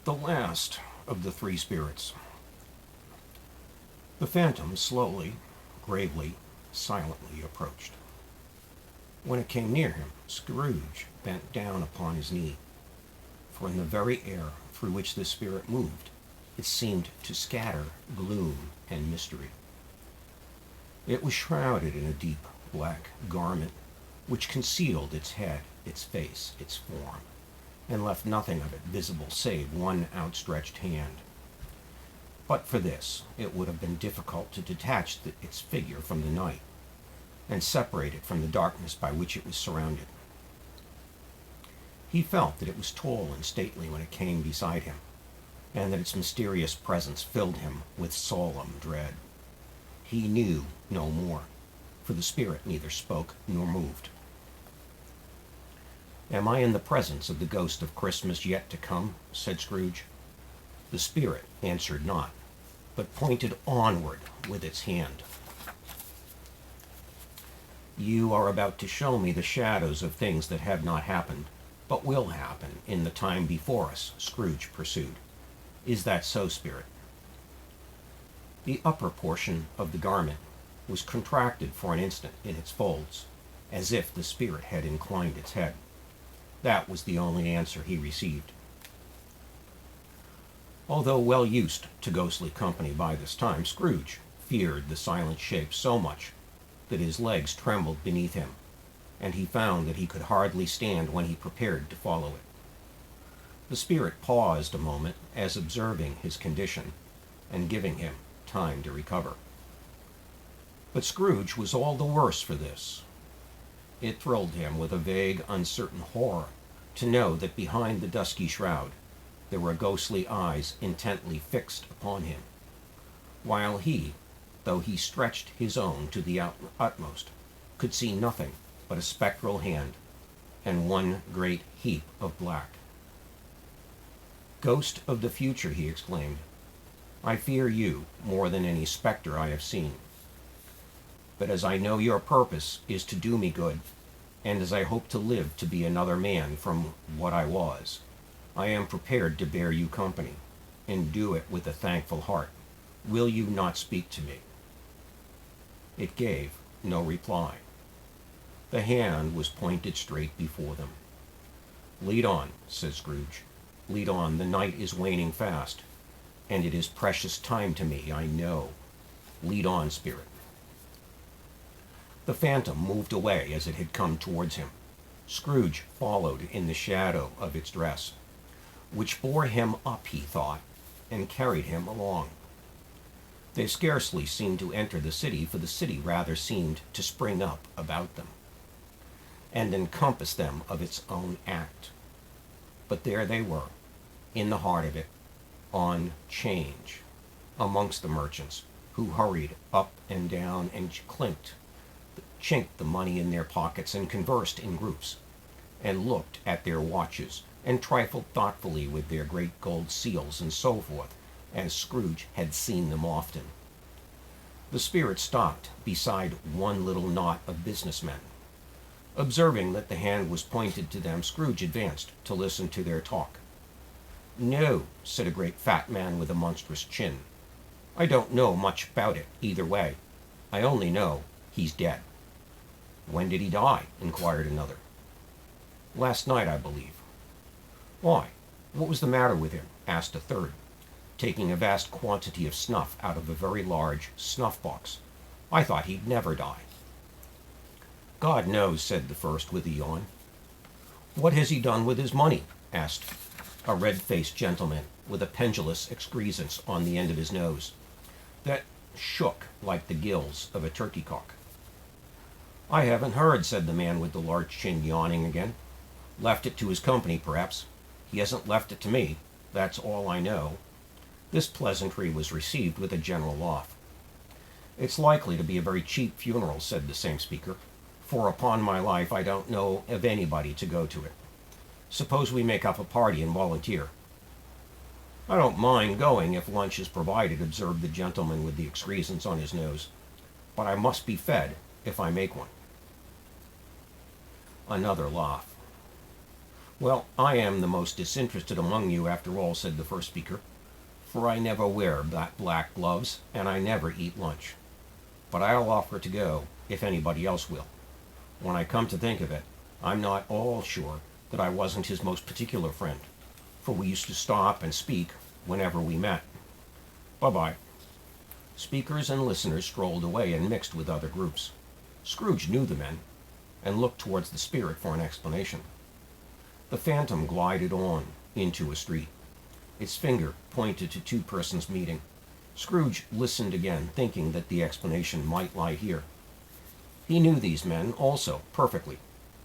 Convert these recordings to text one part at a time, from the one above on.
The last of the three spirits. The phantom slowly, gravely, silently approached. When it came near him, Scrooge bent down upon his knee, for in the very air through which the spirit moved, it seemed to scatter gloom and mystery. It was shrouded in a deep black garment, which concealed its head, its face, its form, and left nothing of it visible save one outstretched hand. But for this, it would have been difficult to detach its figure from the night, and separate it from the darkness by which it was surrounded. He felt that it was tall and stately when it came beside him, and that its mysterious presence filled him with solemn dread. He knew no more, for the spirit neither spoke nor moved. "Am I in the presence of the ghost of Christmas yet to come?" said Scrooge. The spirit answered not, but pointed onward with its hand. "You are about to show me the shadows of things that have not happened, but will happen in the time before us," Scrooge pursued. "Is that so, spirit?" The upper portion of the garment was contracted for an instant in its folds, as if the spirit had inclined its head. That was the only answer he received. Although well used to ghostly company by this time, Scrooge feared the silent shape so much that his legs trembled beneath him, and he found that he could hardly stand when he prepared to follow it. The spirit paused a moment, as observing his condition, and giving him time to recover. But Scrooge was all the worse for this. It thrilled him with a vague, uncertain horror to know that behind the dusky shroud there were ghostly eyes intently fixed upon him, while he, though he stretched his own to the utmost, could see nothing but a spectral hand and one great heap of black. "Ghost of the future," he exclaimed, "I fear you more than any specter I have seen. But as I know your purpose is to do me good, and as I hope to live to be another man from what I was, I am prepared to bear you company, and do it with a thankful heart. Will you not speak to me?" It gave no reply. The hand was pointed straight before them. "Lead on," said Scrooge. "Lead on. The night is waning fast, and it is precious time to me, I know. Lead on, spirit." The phantom moved away as it had come towards him. Scrooge followed in the shadow of its dress, which bore him up, he thought, and carried him along. They scarcely seemed to enter the city, for the city rather seemed to spring up about them, and encompass them of its own act. But there they were, in the heart of it, on 'change, amongst the merchants, who hurried up and down and chinked the money in their pockets, and conversed in groups, and looked at their watches, and trifled thoughtfully with their great gold seals, and so forth, as Scrooge had seen them often. The spirit stopped beside one little knot of businessmen. Observing that the hand was pointed to them, Scrooge advanced to listen to their talk. "No," said a great fat man with a monstrous chin. "I don't know much about it either way. I only know he's dead." "When did he die?" inquired another. "Last night, I believe." "Why, what was the matter with him?" asked a third, taking a vast quantity of snuff out of a very large snuff-box. "I thought he'd never die." "God knows," said the first with a yawn. "What has he done with his money?" asked a red-faced gentleman with a pendulous excrescence on the end of his nose, that shook like the gills of a turkey-cock. "I haven't heard," said the man with the large chin, yawning again. "Left it to his company, perhaps. He hasn't left it to me. That's all I know." This pleasantry was received with a general laugh. "It's likely to be a very cheap funeral," said the same speaker, "for upon my life I don't know of anybody to go to it. Suppose we make up a party and volunteer?" "I don't mind going if lunch is provided," observed the gentleman with the excrescence on his nose, "but I must be fed if I make one." Another laugh. Well, I am the most disinterested among you after all, said the first speaker, for I never wear black gloves and I never eat lunch. But I'll offer to go if anybody else will. When I come to think of it, I'm not all sure that I wasn't his most particular friend, for we used to stop and speak whenever we met. Bye-bye. Speakers and listeners strolled away and mixed with other groups. Scrooge knew the men and looked towards the spirit for an explanation. The phantom glided on into a street. Its finger pointed to two persons meeting. Scrooge listened again, thinking that the explanation might lie here. He knew these men also perfectly.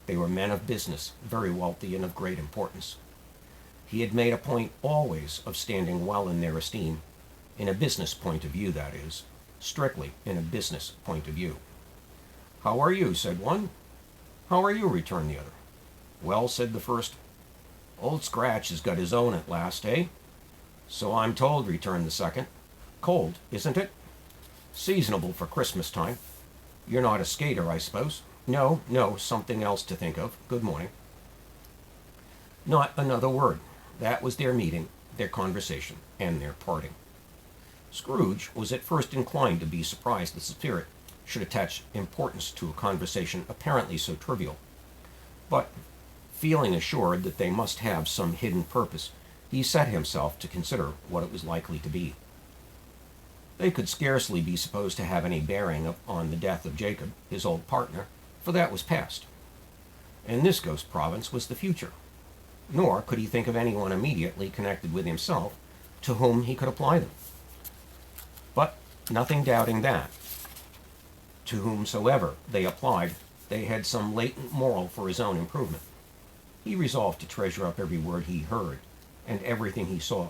They were men of business, very wealthy and of great importance. He had made a point always of standing well in their esteem, in a business point of view, that is, strictly in a business point of view. "How are you?" said one. "How are you?" returned the other. "Well," said the first, "Old Scratch has got his own at last, eh?" "So I'm told," returned the second. "Cold, isn't it?" "Seasonable for Christmas time. You're not a skater, I suppose?" "No, no, something else to think of. Good morning." Not another word. That was their meeting, their conversation, and their parting. Scrooge was at first inclined to be surprised that the spirit should attach importance to a conversation apparently so trivial. But, feeling assured that they must have some hidden purpose, he set himself to consider what it was likely to be. They could scarcely be supposed to have any bearing upon the death of Jacob, his old partner, for that was past. And this ghost province was the future. Nor could he think of anyone immediately connected with himself to whom he could apply them. But, nothing doubting that, to whomsoever they applied, they had some latent moral for his own improvement. He resolved to treasure up every word he heard, and everything he saw,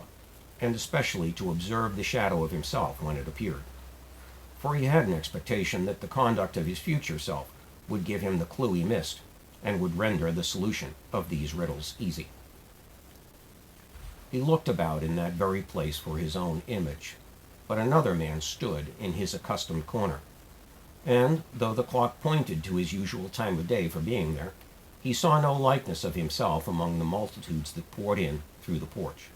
and especially to observe the shadow of himself when it appeared. For he had an expectation that the conduct of his future self would give him the clue he missed, and would render the solution of these riddles easy. He looked about in that very place for his own image, but another man stood in his accustomed corner, and, though the clock pointed to his usual time of day for being there, he saw no likeness of himself among the multitudes that poured in through the porch.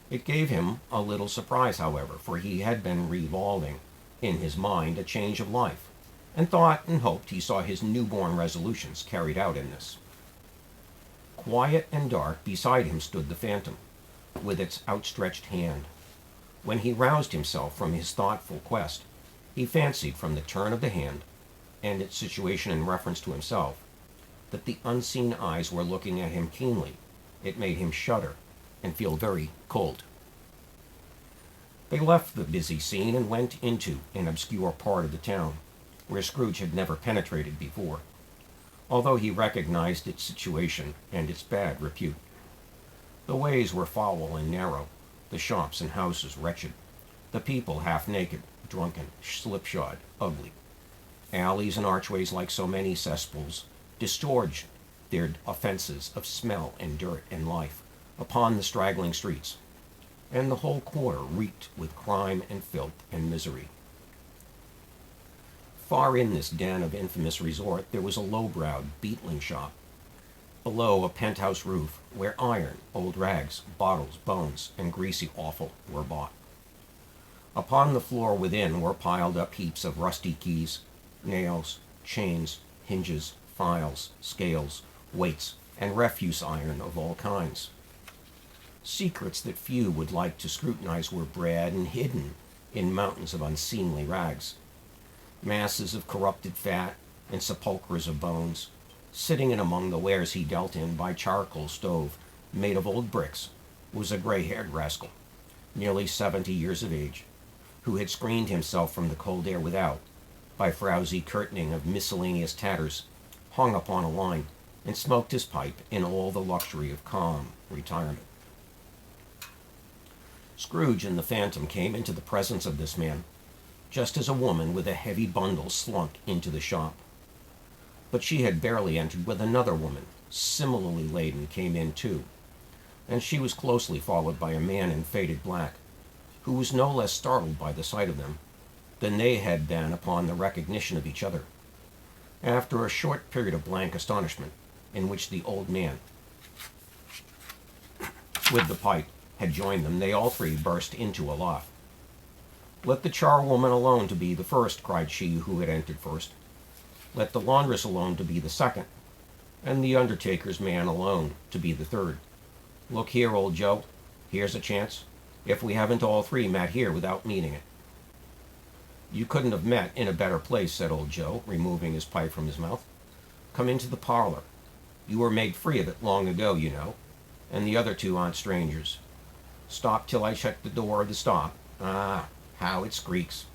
It gave him a little surprise, however, for he had been revolving in his mind a change of life, and thought and hoped he saw his newborn resolutions carried out in this. Quiet and dark beside him stood the phantom, with its outstretched hand. When he roused himself from his thoughtful quest, he fancied from the turn of the hand, and its situation in reference to himself, that the unseen eyes were looking at him keenly. It made him shudder and feel very cold. They left the busy scene and went into an obscure part of the town, where Scrooge had never penetrated before, although he recognized its situation and its bad repute. The ways were foul and narrow, the shops and houses wretched, the people half naked, drunken, slipshod, ugly. Alleys and archways, like so many cesspools, disgorged their offenses of smell and dirt and life upon the straggling streets, and the whole quarter reeked with crime and filth and misery. Far in this den of infamous resort there was a low-browed beetling shop, below a penthouse roof, where iron, old rags, bottles, bones, and greasy offal were bought. Upon the floor within were piled up heaps of rusty keys, nails, chains, hinges, files, scales, weights, and refuse iron of all kinds. Secrets that few would like to scrutinize were bred and hidden in mountains of unseemly rags. Masses of corrupted fat and sepulchres of bones, sitting in among the wares he dealt in by charcoal stove made of old bricks, was a gray-haired rascal, nearly 70 years of age, who had screened himself from the cold air without by frowsy curtaining of miscellaneous tatters hung upon a line, and smoked his pipe in all the luxury of calm retirement. Scrooge and the phantom came into the presence of this man, just as a woman with a heavy bundle slunk into the shop. But she had barely entered when another woman, similarly laden, came in too, and she was closely followed by a man in faded black, who was no less startled by the sight of them than they had been upon the recognition of each other. After a short period of blank astonishment, in which the old man, with the pipe, had joined them, they all three burst into a laugh. "Let the charwoman alone to be the first," cried she who had entered first. "Let the laundress alone to be the second, and the undertaker's man alone to be the third. Look here, old Joe, here's a chance, if we haven't all three met here without meaning it." "You couldn't have met in a better place," said old Joe, removing his pipe from his mouth. "Come into the parlor. You were made free of it long ago, you know, and the other two aren't strangers. Stop till I shut the door of the stop. Ah, how it squeaks.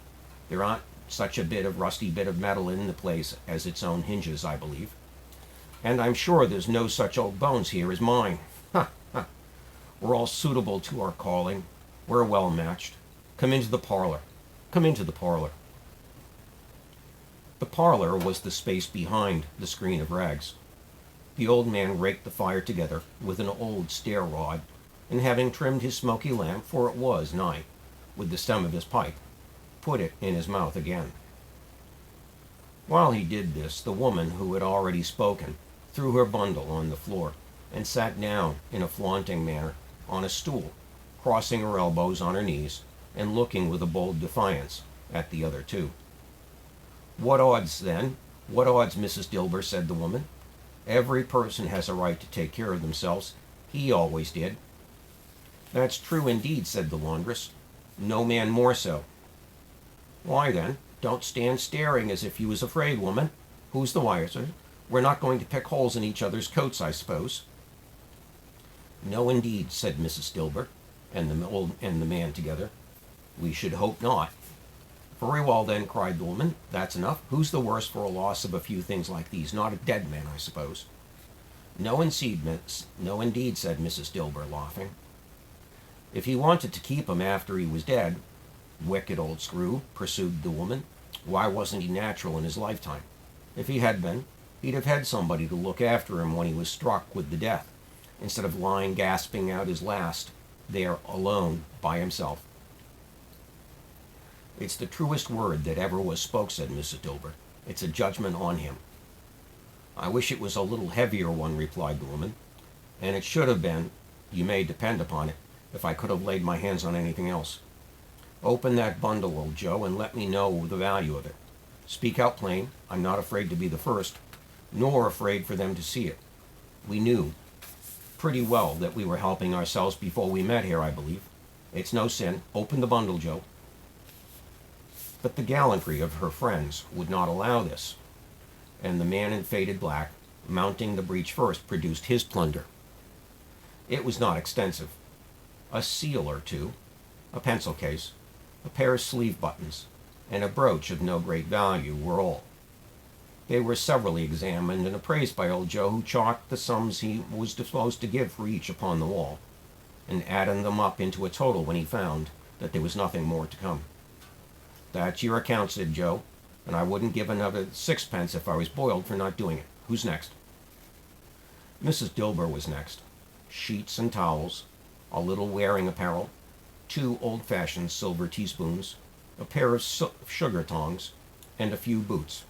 There aren't such a rusty bit of metal in the place as its own hinges, I believe. And I'm sure there's no such old bones here as mine. Ha, ha. We're all suitable to our calling. We're well matched. Come into the parlor. Come into the parlor." The parlor was the space behind the screen of rags. The old man raked the fire together with an old stair rod, and having trimmed his smoky lamp, for it was night, with the stem of his pipe, put it in his mouth again. While he did this, the woman who had already spoken threw her bundle on the floor and sat down in a flaunting manner on a stool, crossing her elbows on her knees and looking with a bold defiance at the other two. "What odds, then? What odds, Mrs. Dilber?" said the woman. "Every person has a right to take care of themselves. He always did." "That's true indeed," said the laundress. "No man more so." "Why, then, don't stand staring as if you was afraid, woman. Who's the wiser? We're not going to pick holes in each other's coats, I suppose." "No, indeed," said Mrs. Dilber and the man together. "We should hope not." "Very well, then," cried the woman. "That's enough. Who's the worse for a loss of a few things like these? Not a dead man, I suppose." No, indeed, said Mrs. Dilber, laughing. "If he wanted to keep him after he was dead, wicked old screw," pursued the woman, "why wasn't he natural in his lifetime? If he had been, he'd have had somebody to look after him when he was struck with the death, instead of lying gasping out his last there alone by himself." "It's the truest word that ever was spoke," said Mrs. Dilber. "It's a judgment on him." "I wish it was a little heavier one," replied the woman. "And it should have been, you may depend upon it, if I could have laid my hands on anything else. Open that bundle, old Joe, and let me know the value of it. Speak out plain. I'm not afraid to be the first, nor afraid for them to see it. We knew pretty well that we were helping ourselves before we met here, I believe. It's no sin. Open the bundle, Joe." But the gallantry of her friends would not allow this, and the man in faded black, mounting the breech first, produced his plunder. It was not extensive. A seal or two, a pencil case, a pair of sleeve buttons, and a brooch of no great value were all. They were severally examined and appraised by old Joe, who chalked the sums he was disposed to give for each upon the wall, and added them up into a total when he found that there was nothing more to come. "That's your account," said Joe, "and I wouldn't give another sixpence if I was boiled for not doing it. Who's next?" Mrs. Dilber was next. Sheets and towels, a little wearing apparel, 2 old-fashioned silver teaspoons, a pair of sugar tongs, and a few boots.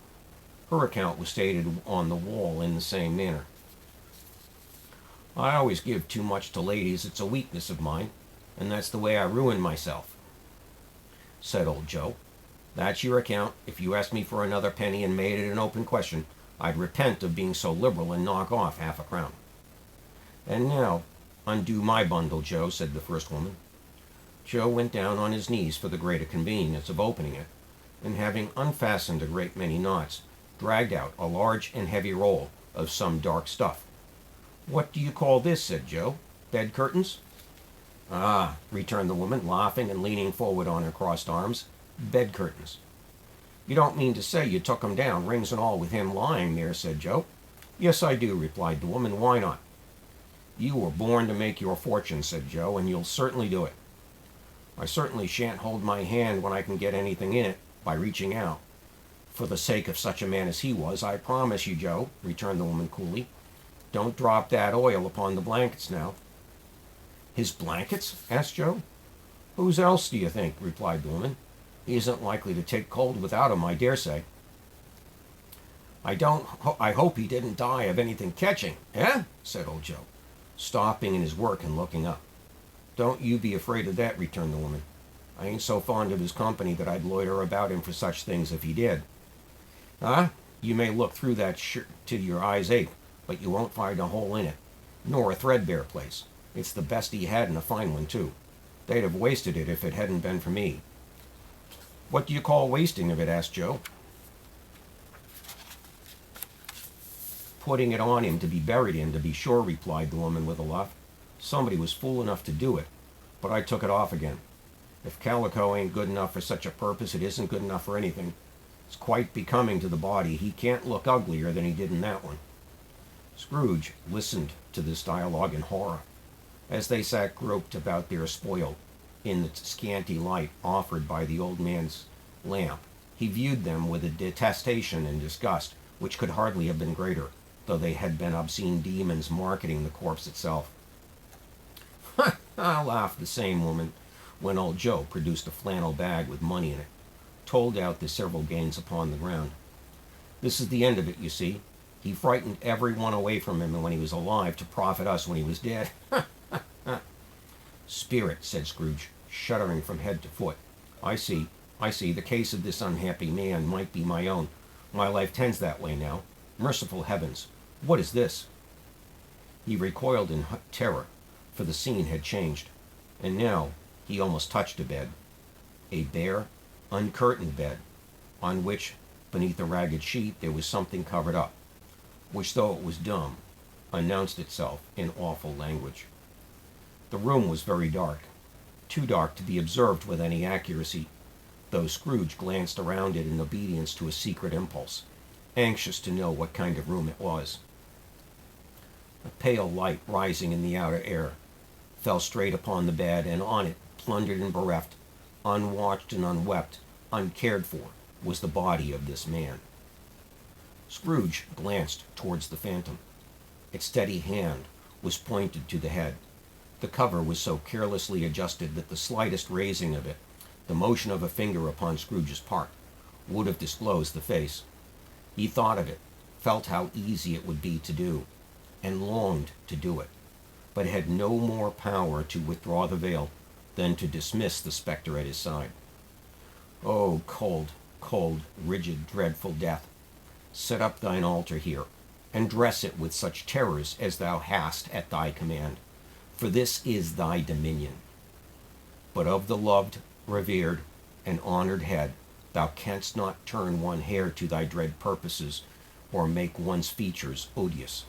Her account was stated on the wall in the same manner. "I always give too much to ladies. It's a weakness of mine, and that's the way I ruin myself," said old Joe. "That's your account. If you asked me for another penny and made it an open question, I'd repent of being so liberal and knock off half a crown." "And now, undo my bundle, Joe," said the first woman. Joe went down on his knees for the greater convenience of opening it, and having unfastened a great many knots, dragged out a large and heavy roll of some dark stuff. "What do you call this?" said Joe. "Bed curtains?" "Ah," returned the woman, laughing and leaning forward on her crossed arms, "bed curtains. You don't mean to say you took 'em down, rings and all, with him lying there," said Joe. "Yes, I do," replied the woman. "Why not?" "You were born to make your fortune," said Joe, "and you'll certainly do it." "I certainly shan't hold my hand when I can get anything in it by reaching out, for the sake of such a man as he was, I promise you, Joe," returned the woman coolly. "Don't drop that oil upon the blankets now." "His blankets?" asked Joe. "Whose else do you think?" replied the woman. "He isn't likely to take cold without 'em, I dare say." I hope he didn't die of anything catching, eh?" said old Joe, stopping in his work and looking up. Don't you be afraid of that, returned the woman. I ain't so fond of his company that I'd loiter about him for such things if he did. Ah, you may look through that shirt till your eyes ache, but you won't find a hole in it, nor a threadbare place. It's the best he had, and a fine one, too. They'd have wasted it if it hadn't been for me. What do you call wasting of it? Asked Joe. Putting it on him to be buried in, to be sure, replied the woman with a laugh. Somebody was fool enough to do it, but I took it off again. If calico ain't good enough for such a purpose, it isn't good enough for anything. It's quite becoming to the body. He can't look uglier than he did in that one. Scrooge listened to this dialogue in horror. As they sat groped about their spoil in the scanty light offered by the old man's lamp, he viewed them with a detestation and disgust which could hardly have been greater, though they had been obscene demons marketing the corpse itself. "Ha!" laughed the same woman, when old Joe produced a flannel bag with money in it, told out the several gains upon the ground. "This is the end of it, you see. He frightened every one away from him when he was alive to profit us when he was dead." "Spirit," said Scrooge, shuddering from head to foot. I see. The case of this unhappy man might be my own. My life tends that way now. Merciful heavens, what is this?" He recoiled in terror, for the scene had changed, and now he almost touched a bed. A bare, uncurtained bed, on which, beneath a ragged sheet, there was something covered up, which, though it was dumb, announced itself in awful language. The room was very dark, too dark to be observed with any accuracy, though Scrooge glanced around it in obedience to a secret impulse, anxious to know what kind of room it was. A pale light rising in the outer air fell straight upon the bed, and on it, plundered and bereft, unwatched and unwept, uncared for, was the body of this man. Scrooge glanced towards the phantom. Its steady hand was pointed to the head. The cover was so carelessly adjusted that the slightest raising of it, the motion of a finger upon Scrooge's part, would have disclosed the face. He thought of it, felt how easy it would be to do, and longed to do it, but had no more power to withdraw the veil than to dismiss the spectre at his side. "Oh, cold, cold, rigid, dreadful death, set up thine altar here, and dress it with such terrors as thou hast at thy command, for this is thy dominion. But of the loved, revered, and honored head, thou canst not turn one hair to thy dread purposes, or make one's features odious.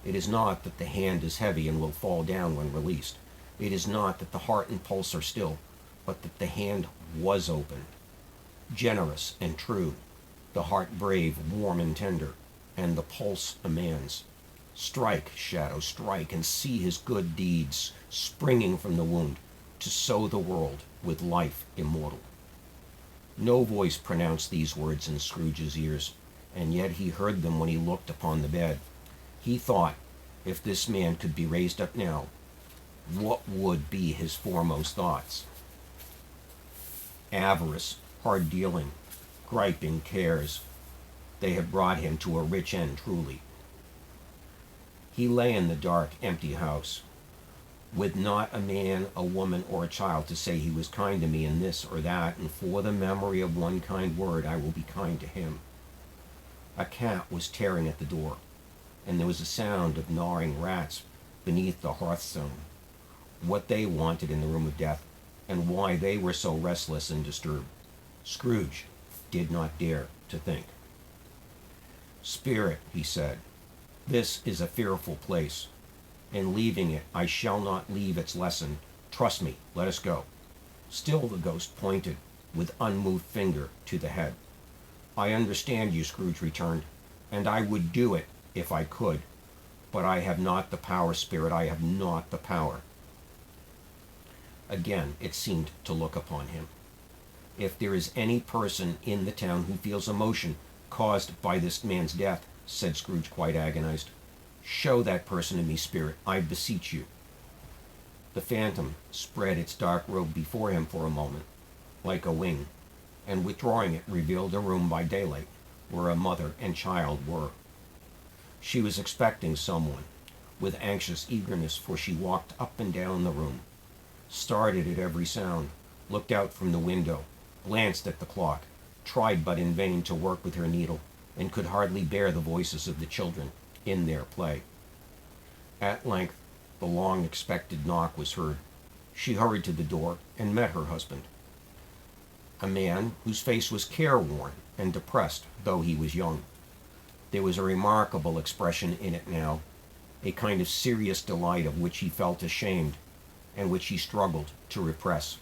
It is not that the hand is heavy and will fall down when released. It is not that the heart and pulse are still, but that the hand was open, generous and true, the heart brave, warm and tender, and the pulse a man's. Strike, shadow, strike, and see his good deeds springing from the wound, to sow the world with life immortal." No voice pronounced these words in Scrooge's ears, and yet he heard them when he looked upon the bed. He thought, if this man could be raised up now, what would be his foremost thoughts? Avarice, hard dealing, griping cares, they had brought him to a rich end truly. He lay in the dark, empty house, with not a man, a woman, or a child to say he was kind to me in this or that, and for the memory of one kind word I will be kind to him. A cat was tearing at the door, and there was a sound of gnawing rats beneath the hearthstone. What they wanted in the room of death, and why they were so restless and disturbed, Scrooge did not dare to think. "Spirit," he said, "this is a fearful place. In leaving it, I shall not leave its lesson. Trust me, let us go." Still the ghost pointed with unmoved finger to the head. "I understand you," Scrooge returned, "and I would do it if I could. But I have not the power, Spirit, I have not the power." Again it seemed to look upon him. "If there is any person in the town who feels emotion caused by this man's death," said Scrooge, quite agonized, "show that person to me, Spirit, I beseech you." The phantom spread its dark robe before him for a moment, like a wing, and withdrawing it revealed a room by daylight, where a mother and child were. She was expecting someone, with anxious eagerness, for she walked up and down the room. started at every sound, looked out from the window, glanced at the clock, tried but in vain to work with her needle, and could hardly bear the voices of the children in their play. At length, the long-expected knock was heard. She hurried to the door and met her husband, a man whose face was careworn and depressed, though he was young. There was a remarkable expression in it now, a kind of serious delight of which he felt ashamed and which he struggled to repress.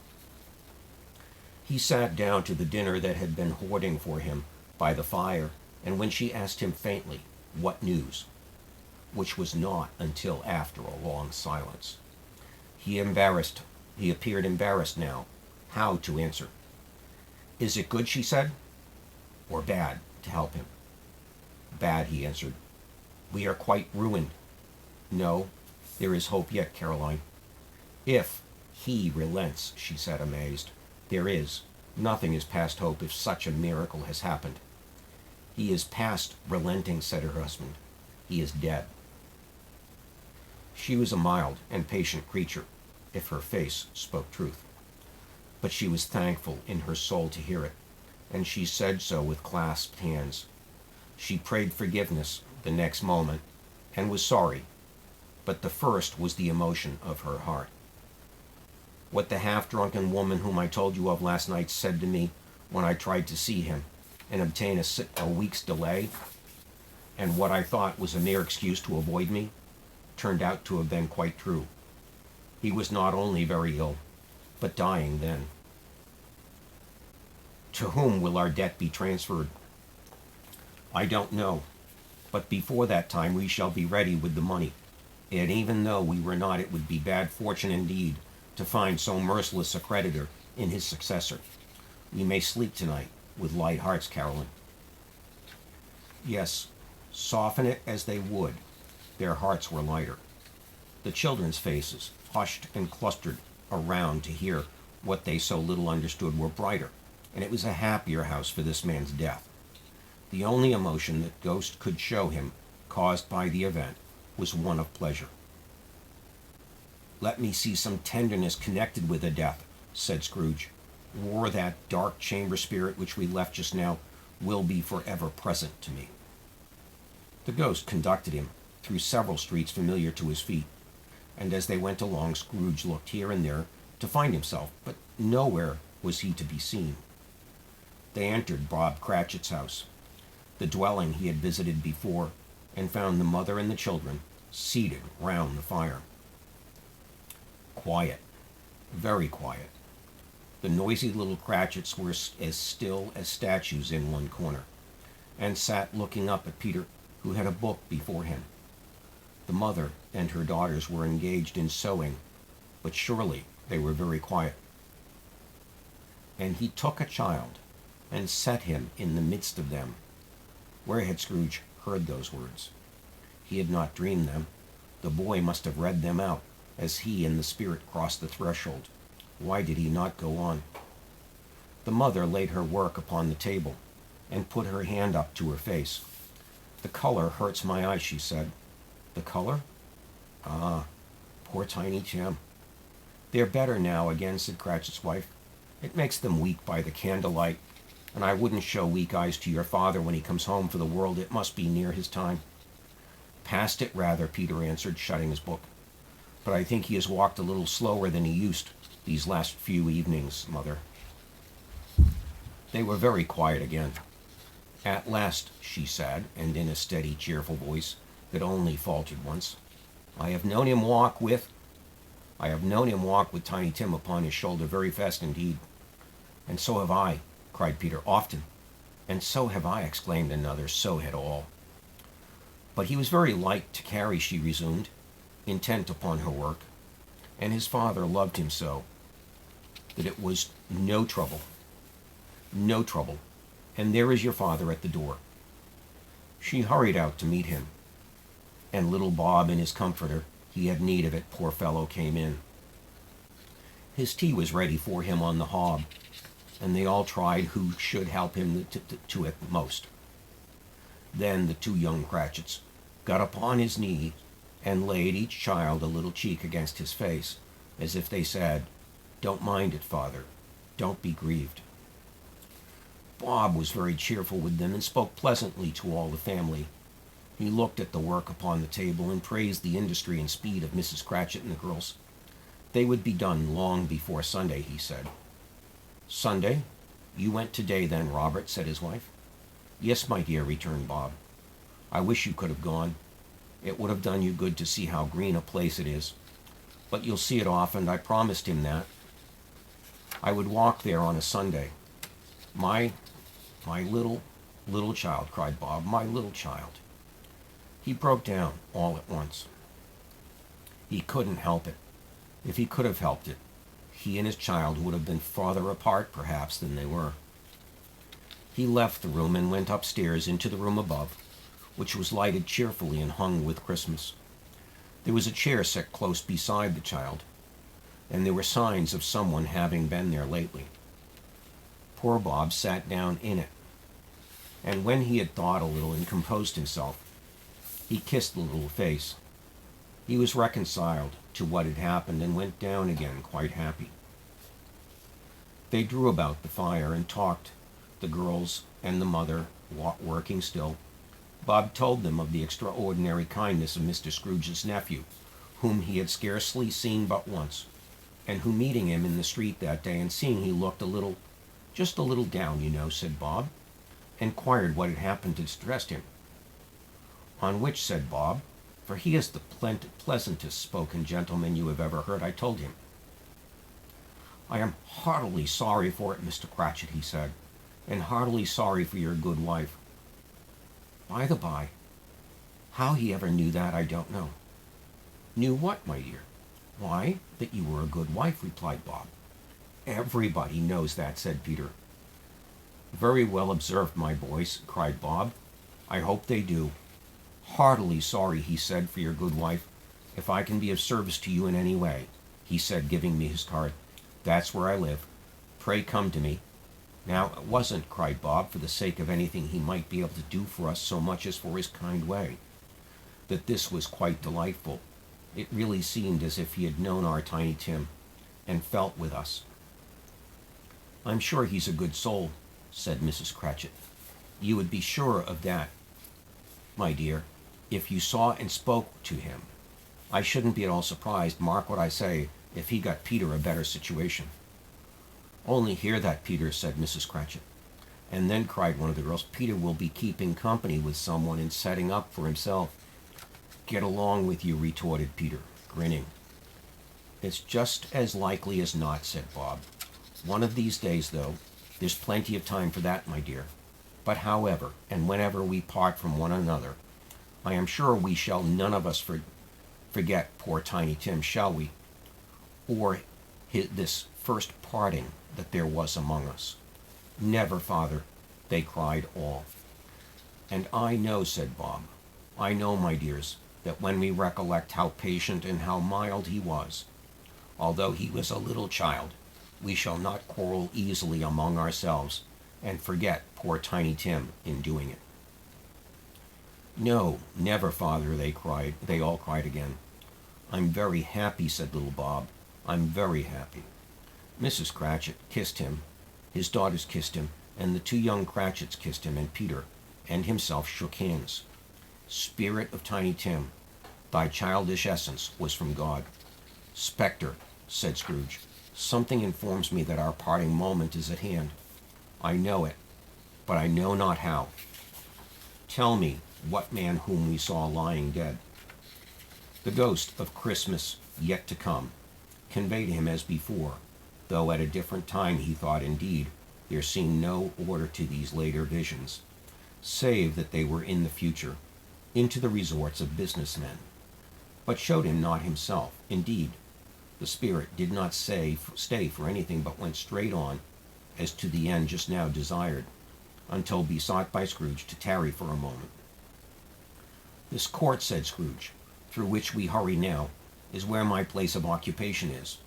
He sat down to the dinner that had been hoarding for him by the fire, and when she asked him faintly, "What news?" which was not until after a long silence, he appeared embarrassed now how to answer. "Is it good," she said, "or bad to help him?" "Bad," he answered. "We are quite ruined." "No, there is hope yet, Caroline." "If he relents," she said, amazed. "There is. Nothing is past hope if such a miracle has happened." "He is past relenting," said her husband. "He is dead." She was a mild and patient creature, if her face spoke truth. But she was thankful in her soul to hear it, and she said so with clasped hands. She prayed forgiveness the next moment, and was sorry, but the first was the emotion of her heart. "What the half-drunken woman whom I told you of last night said to me when I tried to see him and obtain a week's delay, and what I thought was a mere excuse to avoid me, turned out to have been quite true. He was not only very ill, but dying then. To whom will our debt be transferred? I don't know, but before that time we shall be ready with the money, and even though we were not, it would be bad fortune indeed to find so merciless a creditor in his successor. We may sleep tonight with light hearts, Caroline." Yes, soften it as they would, their hearts were lighter. The children's faces, hushed and clustered around to hear what they so little understood, were brighter, and it was a happier house for this man's death. The only emotion that Ghost could show him, caused by the event, was one of pleasure. "Let me see some tenderness connected with the death," said Scrooge, "or that dark chamber spirit which we left just now will be forever present to me." The ghost conducted him through several streets familiar to his feet, and as they went along, Scrooge looked here and there to find himself, but nowhere was he to be seen. They entered Bob Cratchit's house, the dwelling he had visited before, and found the mother and the children seated round the fire. Quiet, very quiet. The noisy little Cratchits were as still as statues in one corner, and sat looking up at Peter, who had a book before him. The mother and her daughters were engaged in sewing, but surely they were very quiet. And he took a child and set him in the midst of them. Where had Scrooge heard those words? He had not dreamed them. The boy must have read them out as he and the spirit crossed the threshold. Why did he not go on? The mother laid her work upon the table and put her hand up to her face. "The color hurts my eyes," she said. "The color? Ah, poor Tiny Tim." "They're better now again," said Cratchit's wife. "It makes them weak by the candlelight, and I wouldn't show weak eyes to your father when he comes home for the world. It must be near his time." "Past it, rather," Peter answered, shutting his book. "But I think he has walked a little slower than he used these last few evenings, Mother." They were very quiet again. "At last," she said, and in a steady, cheerful voice that only faltered once, I have known him walk with Tiny Tim upon his shoulder very fast indeed." "And so have I," cried Peter. "Often." "And so have I," exclaimed another. "So had all." "But he was very light to carry," she resumed, intent upon her work, "and his father loved him so that it was no trouble. No trouble. And there is your father at the door." She hurried out to meet him, and little Bob and his comforter, he had need of it, poor fellow, came in. His tea was ready for him on the hob, and they all tried who should help him to it most. Then the two young Cratchits got upon his knee and laid each child a little cheek against his face, as if they said, Don't mind it, Father. Don't be grieved. Bob was very cheerful with them and spoke pleasantly to all the family. He looked at the work upon the table and praised the industry and speed of Mrs. Cratchit and the girls. They would be done long before Sunday, he said. Sunday? You went today then, Robert, said his wife. Yes, my dear, returned Bob. I wish you could have gone. It would have done you good to see how green a place it is. But you'll see it often, I promised him that. I would walk there on a Sunday. My little child, cried Bob, my little child. He broke down all at once. He couldn't help it. If he could have helped it, he and his child would have been farther apart, perhaps, than they were. He left the room and went upstairs into the room above, which was lighted cheerfully and hung with Christmas. There was a chair set close beside the child, and there were signs of someone having been there lately. Poor Bob sat down in it, and when he had thought a little and composed himself, he kissed the little face. He was reconciled to what had happened and went down again quite happy. They drew about the fire and talked, the girls and the mother working still. Bob told them of the extraordinary kindness of Mr. Scrooge's nephew, whom he had scarcely seen but once, and who, meeting him in the street that day and seeing he looked just a little down, you know, said Bob, inquired what had happened to distress him. On which, said Bob, for he is the pleasantest spoken gentleman you have ever heard, I told him. I am heartily sorry for it, Mr. Cratchit, he said, and heartily sorry for your good wife. By the by, how he ever knew that, I don't know. Knew what, my dear? Why, that you were a good wife, replied Bob. Everybody knows that, said Peter. Very well observed, my boys, cried Bob. I hope they do. Heartily sorry, he said, for your good wife. If I can be of service to you in any way, he said, giving me his card. That's where I live. Pray come to me. Now, it wasn't, cried Bob, for the sake of anything he might be able to do for us so much as for his kind way. That this was quite delightful. It really seemed as if he had known our Tiny Tim, and felt with us. I'm sure he's a good soul, said Mrs. Cratchit. You would be sure of that, my dear, if you saw and spoke to him. I shouldn't be at all surprised, mark what I say, if he got Peter a better situation. Only hear that, Peter, said Mrs. Cratchit. And then, cried one of the girls, Peter will be keeping company with someone and setting up for himself. Get along with you, retorted Peter, grinning. It's just as likely as not, said Bob. One of these days, though, there's plenty of time for that, my dear. But however, and whenever we part from one another, I am sure we shall none of us forget poor Tiny Tim, shall we? Or this first parting that there was among us. Never, Father, they cried all. And I know, said Bob, I know, my dears, that when we recollect how patient and how mild he was, although he was a little child, we shall not quarrel easily among ourselves and forget poor Tiny Tim in doing it. No, never, Father, they all cried again. I'm very happy, said little Bob. I'm very happy. Mrs. Cratchit kissed him, his daughters kissed him, and the two young Cratchits kissed him, and Peter and himself shook hands. Spirit of Tiny Tim, thy childish essence was from God. Spectre, said Scrooge, something informs me that our parting moment is at hand. I know it, but I know not how. Tell me what man whom we saw lying dead. The ghost of Christmas yet to come conveyed him as before, though at a different time he thought indeed there seemed no order to these later visions, save that they were in the future, into the resorts of business men, but showed him not himself. Indeed, the spirit did not stay for anything, but went straight on as to the end just now desired, until besought by Scrooge to tarry for a moment. This court, said Scrooge, through which we hurry now, is where my place of occupation is,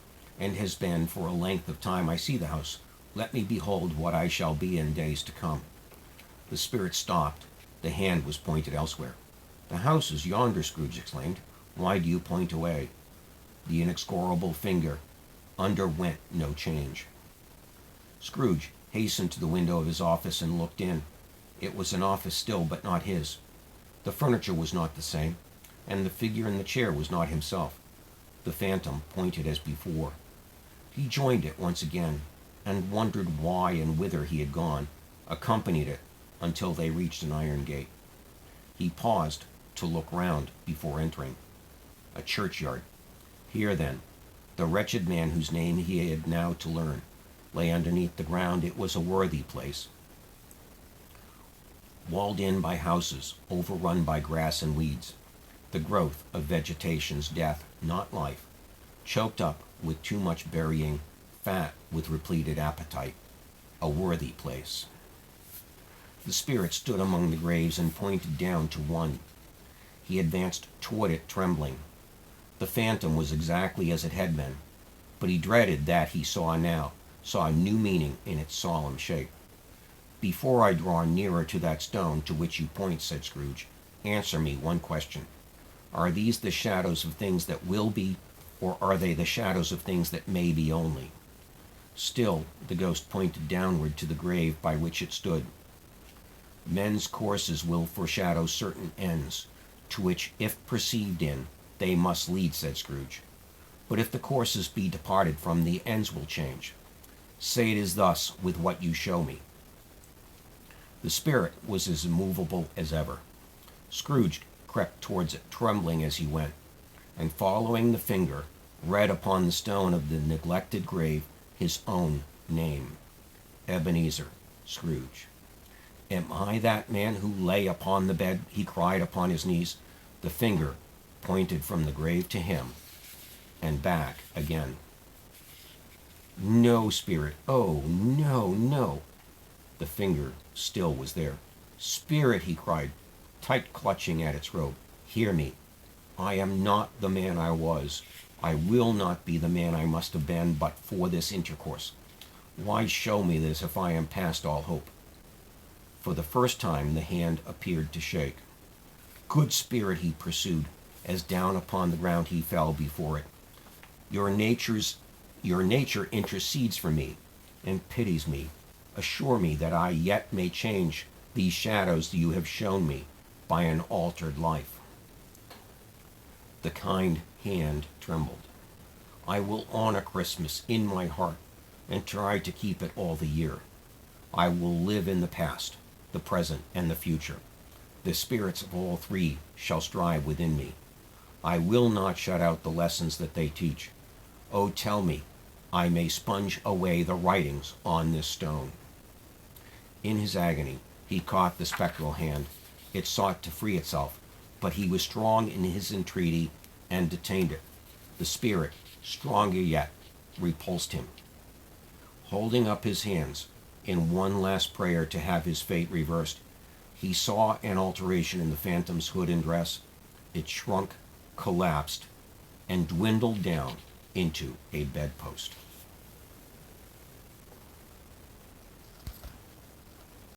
and has been for a length of time. I see the house. Let me behold what I shall be in days to come. The spirit stopped. The hand was pointed elsewhere. The house is yonder, Scrooge exclaimed. Why do you point away? The inexorable finger underwent no change. Scrooge hastened to the window of his office and looked in. It was an office still, but not his. The furniture was not the same, and the figure in the chair was not himself. The phantom pointed as before. He joined it once again, and wondered why and whither he had gone, accompanied it until they reached an iron gate. He paused to look round before entering. A churchyard. Here, then, the wretched man whose name he had now to learn lay underneath the ground. It was a worthy place, walled in by houses, overrun by grass and weeds, the growth of vegetation's death, not life, choked up with too much burying, fat with repleted appetite, a worthy place. The spirit stood among the graves and pointed down to one. He advanced toward it, trembling. The phantom was exactly as it had been, but he dreaded that he saw a new meaning in its solemn shape. "Before I draw nearer to that stone to which you point," said Scrooge, "answer me one question. Are these the shadows of things that will be, or are they the shadows of things that may be only?" Still the ghost pointed downward to the grave by which it stood. "Men's courses will foreshadow certain ends, to which, if perceived in, they must lead," said Scrooge. "But if the courses be departed from, the ends will change. Say it is thus with what you show me." The spirit was as immovable as ever. Scrooge crept towards it, trembling as he went, and following the finger, read upon the stone of the neglected grave his own name, Ebenezer Scrooge. "Am I that man who lay upon the bed?" he cried upon his knees. The finger pointed from the grave to him, and back again. "No, spirit, oh, no, no." The finger still was there. "Spirit," he cried, tight clutching at its robe, "hear me. I am not the man I was. I will not be the man I must have been but for this intercourse. Why show me this if I am past all hope?" For the first time the hand appeared to shake. "Good spirit," he pursued, as down upon the ground he fell before it, Your nature intercedes for me and pities me. Assure me that I yet may change these shadows you have shown me by an altered life." The kind hand trembled. "I will honor Christmas in my heart and try to keep it all the year. I will live in the past, the present, and the future. The spirits of all three shall strive within me. I will not shut out the lessons that they teach. Oh, tell me, I may sponge away the writings on this stone." In his agony, he caught the spectral hand. It sought to free itself, but he was strong in his entreaty and detained it. The spirit, stronger yet, repulsed him. Holding up his hands in one last prayer to have his fate reversed, he saw an alteration in the phantom's hood and dress. It shrunk, collapsed, and dwindled down into a bedpost.